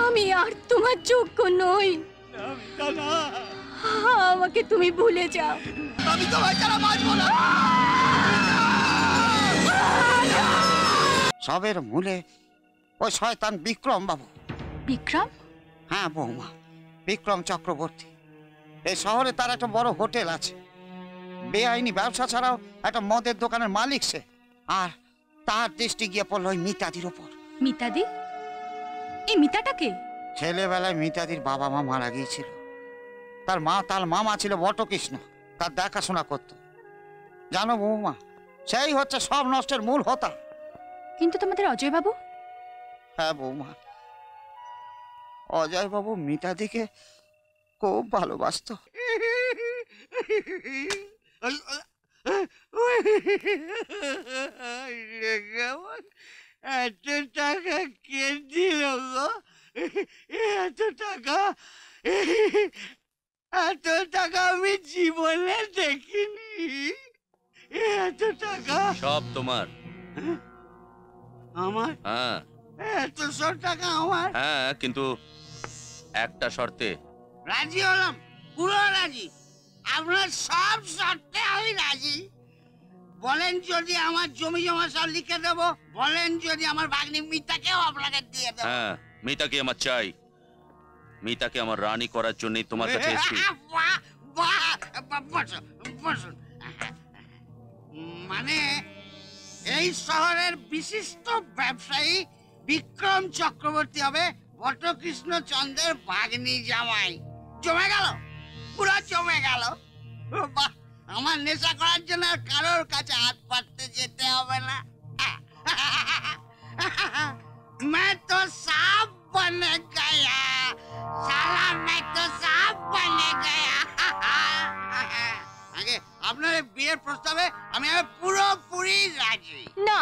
আমি আর তোমার যোগ্য নই। আমাকে তুমি ভুলে যাও। আমি তোমায় ছাড়া বাঁচবো না। সবের মূলে ওই শয়তান বিক্রম বাবু। বিক্রম? হ্যাঁ বৌমা, বিক্রম চক্রবর্তী। এই শহরে তার একটা বড় হোটেল আছে। বেআইনি ব্যবসা ছাড়াও একটা মদের দোকানের মালিক সে। আর তার দৃষ্টি গিয়ে পড়লো ওই মিতাদির ওপর। মিতাদি? এই মিতাটাকে? ছেলেবেলায় মিতাদির বাবা মা মারা গিয়েছিল। তার মামা ছিল বটকৃষ্ণ, তার দেখাশোনা করত। জানো বৌমা, সেই হচ্ছে সব নষ্টের মূল হোতা। কিন্তু তোমাদের অজয় বাবু? হ্যাঁ বৌমা, অজয় বাবু মিতাদিকে খুব ভালোবাসত। এত টাকা কে দিল গো? এত টাকা আমি জীবনে দেখিনি। এত টাকা সব তোমার? আমার? হ্যাঁ। এত সব টাকা আমার? হ্যাঁ, কিন্তু একটা শর্তে। রাজি হলাম, পুরো রাজি। আপনার সব শর্তে আমি রাজি। বলেন যদি আমার জমি জমা সব লিখে দেব, বলেন যদি আমার ভাগ্নি মিতাকেও আপনাকে দিয়ে দেব। হ্যাঁ, মিতাকে আমার চাই। মিতাকে আমার রানী করার জন্যই তোমার কাছে এসেছি। বসুন। মানে এই শহরের বিশিষ্ট ব্যবসায়ী বিক্রম চক্রবর্তী হবে বটকৃষ্ণ চন্দ্রের ভাগ্নি জামাই। জমে গেল, পুরো জমে গেল। বাহ, আমার নেশা করার জন্য আর কারোর কাছে হাত পাততে যেতে হবে না। मैं तो सांप बन गया, साला मैं तो सांप बन गया। আগে আপনার বিয়ের প্রস্তাবে আমি পুরোপুরি রাজি। না,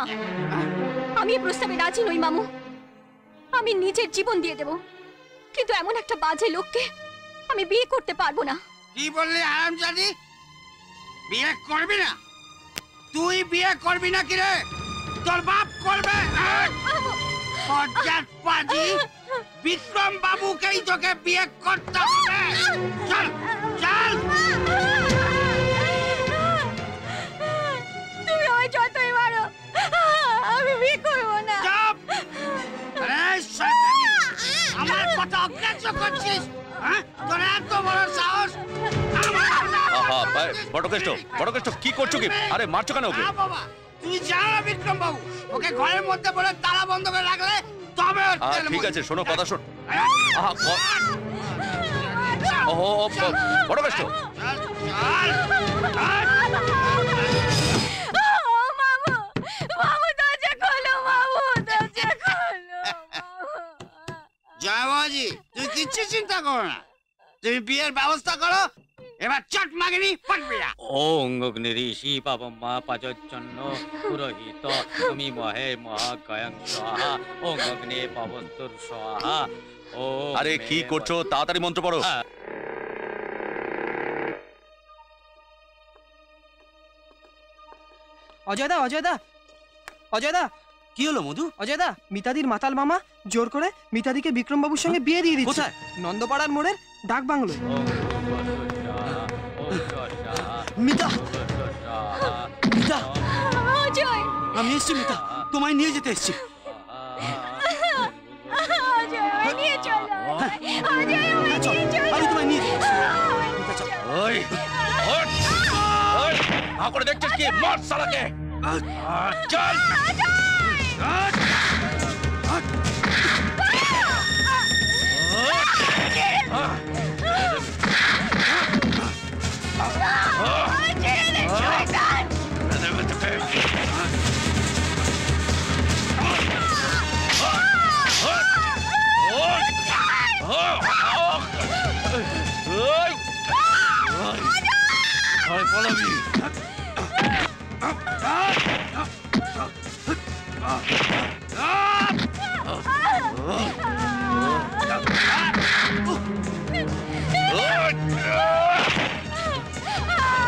আমি এই প্রস্তাবে রাজি নই মামু। আমি নিজের জীবন দিয়ে দেব, কিন্তু এমন একটা বাজে লোককে আমি বিয়ে করতে পারবো না। কি বললি হারামজাদি? বিয়ে করবি না? তুই বিয়ে করবি না কি রে? তোর বাপ করবে। বিক্রম বাবুকেই তোকে বিয়ে করতে হবে। চল চল। তুমি ওই যতই মারো, আমি বিয়ে করবো না। আমার কথা অগ্রাহ্য করছিস? তোর এত বড় সাহস! বটকৃষ্ণ কি করছো কি? আরে মারছো কেন ওকে? বাবা, তুই জানো বিক্রম বাবু, ওকে ঘরের মধ্যে বলে তালা বন্ধ করে রাখলে তবে। ঠিক আছে, শোনো কথা শোন। বটকৃষ্ণ, জয় বাবাজি, তুই কিচ্ছু চিন্তা করো না। তুমি বিয়ের ব্যবস্থা করো। এবার চট মাগিনি পাঠবি না। ওং অগ্নিঋষি পাবম্মা পাচচ্ছন্ন পুরোহিত তুমি মহে মহাকায়ং স্বাহা ওং অগ্নে পাবস্তুর স্বাহা। ও আরে কি করছো? তাড়াতাড়ি মন্ত্র পড়ো। অজয়দা কি হলো মধু? অজয়দা, মিতাদির মাতাল মামা জোর করে মিতাদিকে বিক্রম বাবুর সঙ্গে বিয়ে দিয়ে দিচ্ছে। কোথায়? নন্দপাড়ার মোড়ের ডাক বাংলোয়। মিতা, মিতা, অজয়, আমি এসছি। মিতা, তোমায় নিয়ে যেতে এসছি। অজয়, নিয়ে চলো। অজয়, নিয়ে চলো। আমি তোমায় নিয়ে যেতে এসছি। ওই করে দেখছিস কি? মার শালাকে। চল।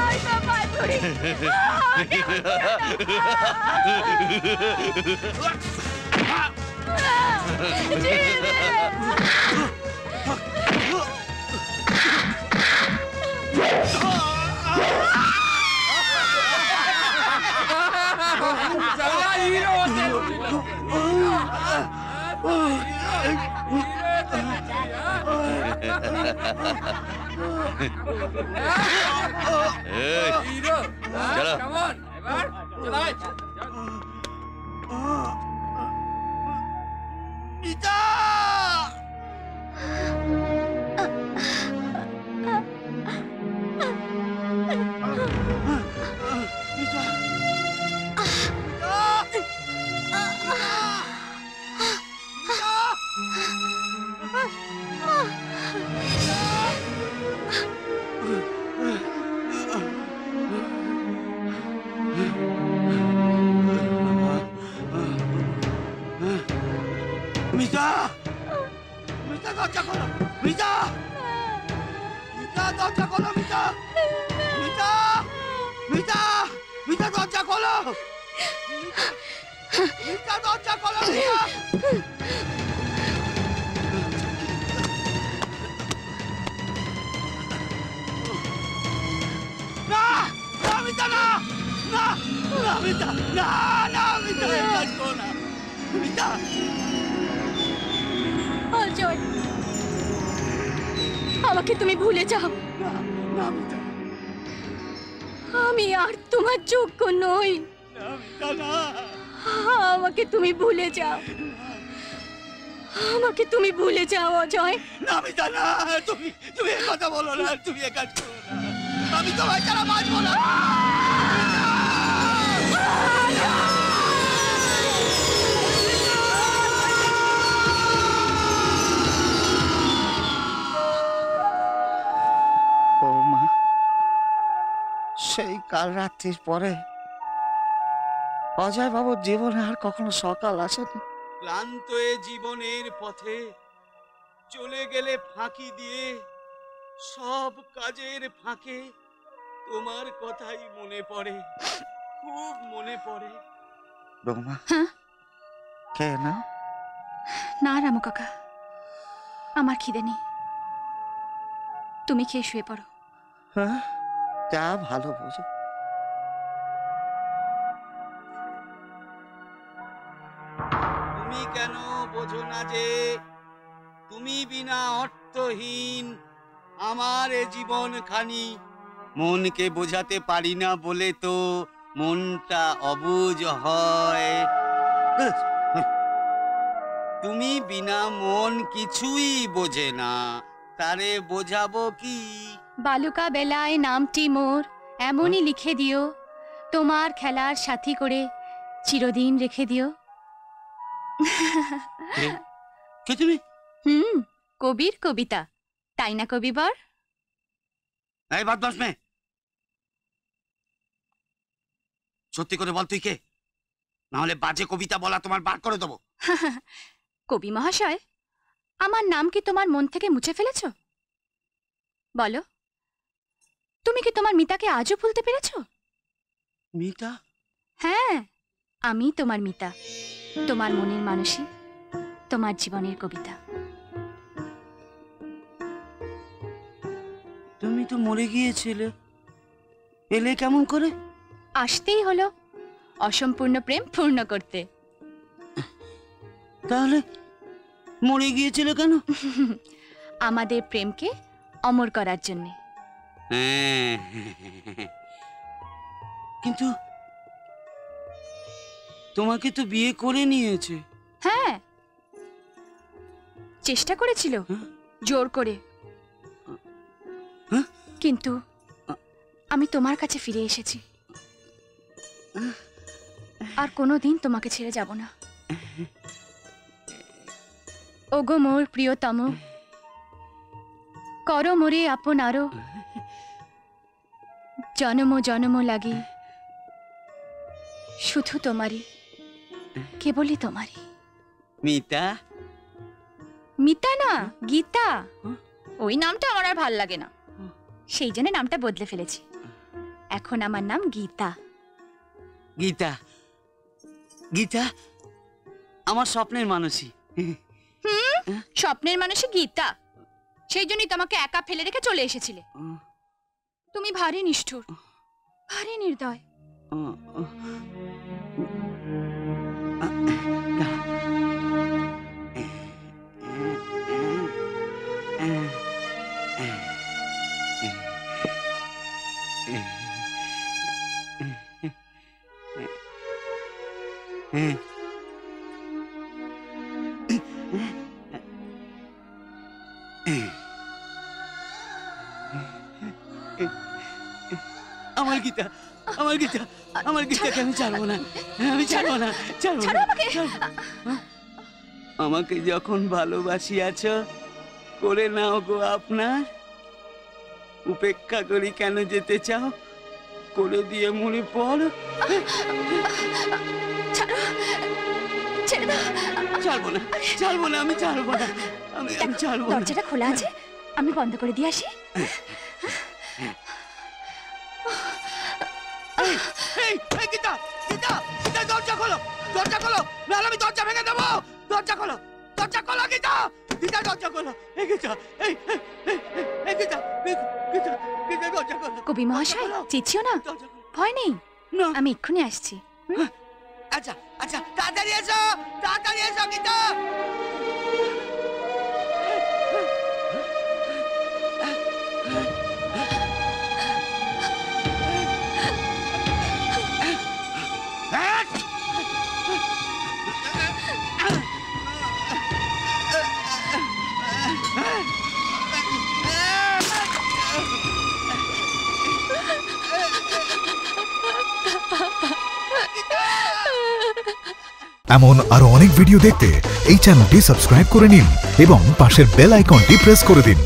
Ay, papá, এই, চলো। মিতা! মিতা! মিতা! মিতা দরজা খোলো! মিতা! মিতা দরজা খোলো! মিতা! মিতা! মিতা! মিতা দরজা খোলো! মিতা দরজা খোলো! মিতা! না! না মিতা না! না! না মিতা! না! না মিতা! এই কাজ করো না! মিতা! অজয়, আমাকে তুমি ভুলে যাও। না! না মিতা! আমি আর তোমার যোগ্য নই। না মিতা না! আমাকে তুমি ভুলে যাও। আমাকে তুমি ভুলে যাও অজয়। না মিতা না! তুমি তুমি এই কথা বলো না! তুমি এই কাজ করো না! আমি তোমার ছাড়া বাঁচবো না! ও মা, সেই কাল রাত্রির পরে অজয় বাবুর জীবনে আর কখনো সকাল আসেনি। ক্লান্ত এ জীবনের পথে চলে গেলে ফাঁকি দিয়ে, সব কাজের ফাঁকে তোমার কথাই মনে পড়ে, খুব মনে পড়ে। বৌমা, হ্যাঁ? খেয়ে না? না রামু কাকা, আমার খিদে নেই। তুমি খেয়ে শুয়ে পড়ো। হ্যাঁ, যা ভালো বোঝো। তুমি কেন বোঝো না যে তুমি বিনা অর্থহীন আমার এ জীবন খানি? মনকে বোঝাতে পারি না বলে তো মনটা অবুঝ হয়। তুমি বিনা মন কিছুই বোঝে না, তারে বোঝাবো কি? বালুকা বেলায় নামটি মোর এমনই লিখে দিও, তোমার খেলার সাথী করে চিরদিন রেখে দিও। কে তুমি? কবির কবিতা, তাই না কবিবর? এই বদমাশ মেয়ে, সত্যি করে বল তুই কে? না হলে বাজে কবিতা বলা তোমার বার করে দেবো। কবি মহাশয়, আমার নাম কি তোমার মন থেকে মুছে ফেলেছ? বলো, তুমি কি তোমার মিতাকে আজও ভুলতে পেরেছ? মিতা? হ্যাঁ, আমি তোমার মিতা, তোমার মনের মানুষী, তোমার জীবনের কবিতা। তুমি তো মরে গিয়েছিলে, এলে কেমন করে? আসতেই হলো অসম্পূর্ণ প্রেম পূর্ণ করতে। তাহলে মরে গিয়েছিলে কেন? আমাদের প্রেমকে অমর করার জন্যে। কিন্তু তোমাকে তো বিয়ে করে নিয়েছে। হ্যাঁ, চেষ্টা করেছিল জোর করে, হ্যাঁ? কিন্তু আমি তোমার কাছে ফিরে এসেছি, আর কোনোদিন তোমাকে ছেড়ে যাব না। ওগো মোর প্রিয়তম, করো মোরে আপনারো, জনম জনম লাগি শুধু তোমারই, কেবলই তোমারই। মিতা? মিতা না, গীতা। ওই নামটা আমার আর ভাল লাগে না, সেই জন্য নামটা বদলে ফেলেছি। এখন আমার নাম গীতা। গীতা, গীতা আমার স্বপ্নের মানুষই। স্বপ্নের মানুষই গীতা, সেই জন্যই তোমাকে একা ফেলে রেখে চলে এসেছিলে। তুমি ভারী নিষ্ঠুর, ভারী নির্দয়। আমার গীতা, আমার গীতা, আমার গীতাকে আমি ছাড়বো না, আমি ছাড়বো না, ছাড়বো না। আমাকে যখন ভালোবাসিয়াছ করে নাও গো আপনার, উপেক্ষা করি কেন যেতে চাও, করে দিয়ে মরে পড়। ছাড়বো না, ছাড়বো না, আমি ছাড়বো না, আমি ছাড়বো না। দরজাটা খোলা আছে, আমি বন্ধ করে দিয়ে আসি। গীতা, গীতা, গীতা, দরজা খোলো, দরজা খোলো, নাহলে আমি দরজা ভেঙে দেবো। দরজা খোলো, দরজা খোলো, গীতা, গীতা, দরজা খোলো। এই গীতা, এই গীতা, গীতা, গীতা, দরজা খোলো। কবি মহাশয়, চেঁচিও না, ভয় নেই, আমি এক্ষুনি আসছি। আচ্ছা, আচ্ছা, তাড়াতাড়ি এসো, তাড়াতাড়ি এসো গীতা। এমন আরো অনেক ভিডিও দেখতে এই চ্যানেলটি সাবস্ক্রাইব করে নিন এবং পাশের বেল আইকনটি প্রেস করে দিন।